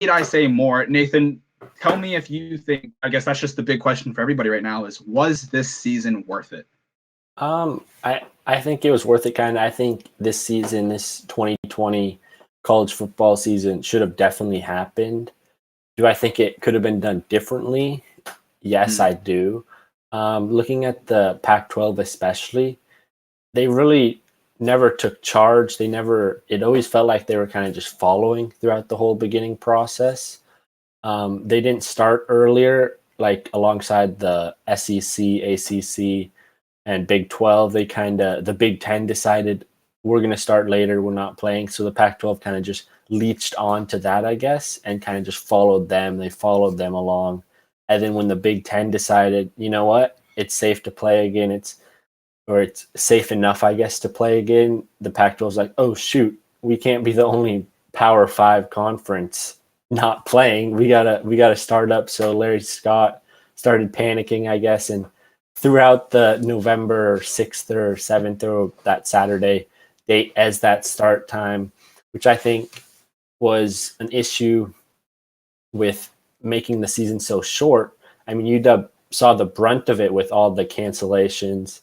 need I say more? Nathan, tell me if you think, I guess that's just the big question for everybody right now is, was this season worth it? I think it was worth it. I think this season, this 2020 college football season, should have definitely happened. Do I think it could have been done differently? Yes, I do. Looking at the Pac-12 especially, they really never took charge. It always felt like they were kind of just following throughout the whole beginning process. They didn't start earlier, like alongside the SEC, ACC, and Big 12. The Big 10 decided we're going to start later. We're not playing. So the Pac-12 kind of just leached on to that, I guess, and kind of just followed them. They followed them along. And then when the Big 10 decided, you know what, it's safe to play again, it's safe enough, I guess, to play again, the Pac-12 was like, oh, shoot, we can't be the only Power 5 conference not playing. We gotta start up. So Larry Scott started panicking, I guess, and throughout the November 6th or 7th or that Saturday date as that start time, which I think was an issue with making the season so short. I mean, UW saw the brunt of it with all the cancellations,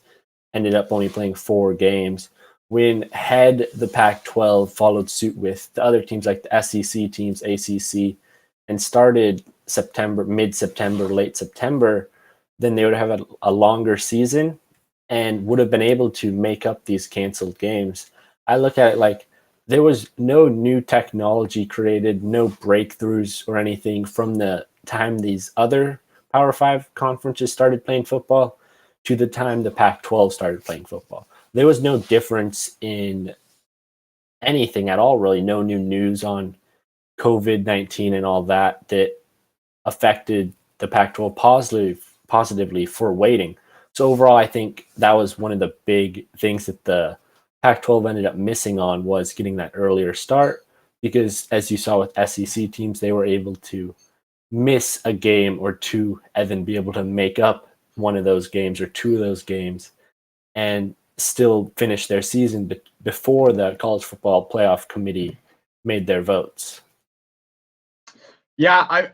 ended up only playing 4 games. When had the Pac-12 followed suit with the other teams like the SEC teams, ACC, and started mid-September, late September, then they would have a longer season and would have been able to make up these canceled games. I look at it like there was no new technology created, no breakthroughs or anything from the time these other Power 5 conferences started playing football to the time the Pac-12 started playing football. There was no difference in anything at all, really. No new news on COVID-19 and all that affected the Pac-12 positively for waiting. So overall, I think that was one of the big things that the Pac-12 ended up missing on, was getting that earlier start, because as you saw with SEC teams, they were able to miss a game or two and then be able to make up one of those games or 2 of those games and still finish their season before the college football playoff committee made their votes. Yeah,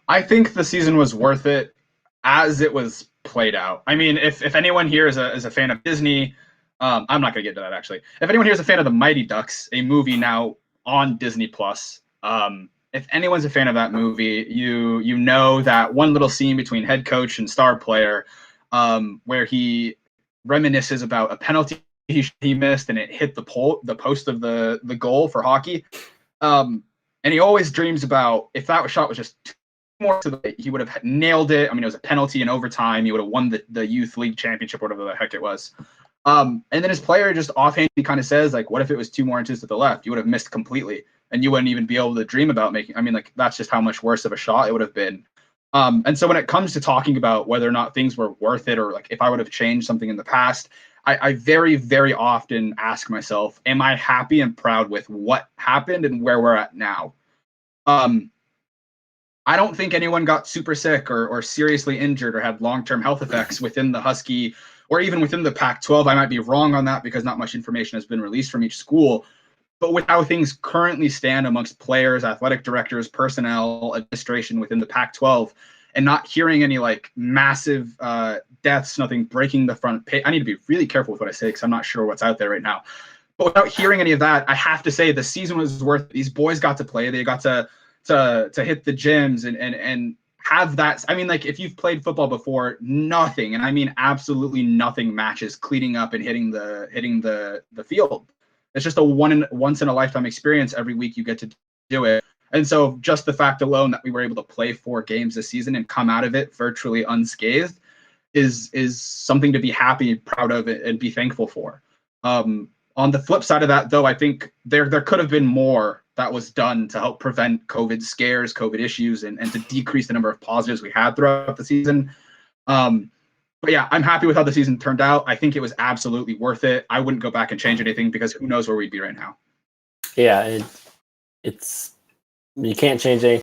I think the season was worth it as it was played out. I mean, if anyone here is a fan of Disney, I'm not gonna get to that actually. If anyone here is a fan of the Mighty Ducks, a movie now on Disney Plus, if anyone's a fan of that movie, you know that one little scene between head coach and star player, where he reminisces about a penalty he missed and it hit the post of the goal for hockey. And he always dreams about if that shot was just more to the, he would have nailed it. I mean, it was a penalty in overtime. He would have won the youth league championship, whatever the heck it was. And then his player just offhand, he kind of says, like, what if it was 2 more inches to the left? You would have missed completely, and you wouldn't even be able to dream about making. I mean, like, that's just how much worse of a shot it would have been. And so when it comes to talking about whether or not things were worth it, or like if I would have changed something in the past, I very, very often ask myself, am I happy and proud with what happened and where we're at now? I don't think anyone got super sick or seriously injured or had long-term health effects within the Husky or even within the Pac-12. I might be wrong on that because not much information has been released from each school. But with how things currently stand amongst players, athletic directors, personnel, administration within the Pac-12, and not hearing any like massive deaths, nothing breaking the front page. I need to be really careful with what I say because I'm not sure what's out there right now. But without hearing any of that, I have to say the season was worth it. These boys got to play. They got to hit the gyms and have that. I mean, like, if you've played football before, nothing, and I mean absolutely nothing, matches cleaning up and hitting the field. It's just a once in a lifetime experience. Every week you get to do it. And so just the fact alone that we were able to play 4 games this season and come out of it virtually unscathed is something to be happy and proud of and be thankful for. On the flip side of that, though, I think there could have been more that was done to help prevent COVID scares, COVID issues, and to decrease the number of positives we had throughout the season. But yeah, I'm happy with how the season turned out. I think it was absolutely worth it. I wouldn't go back and change anything because who knows where we'd be right now. Yeah, it's you can't change anything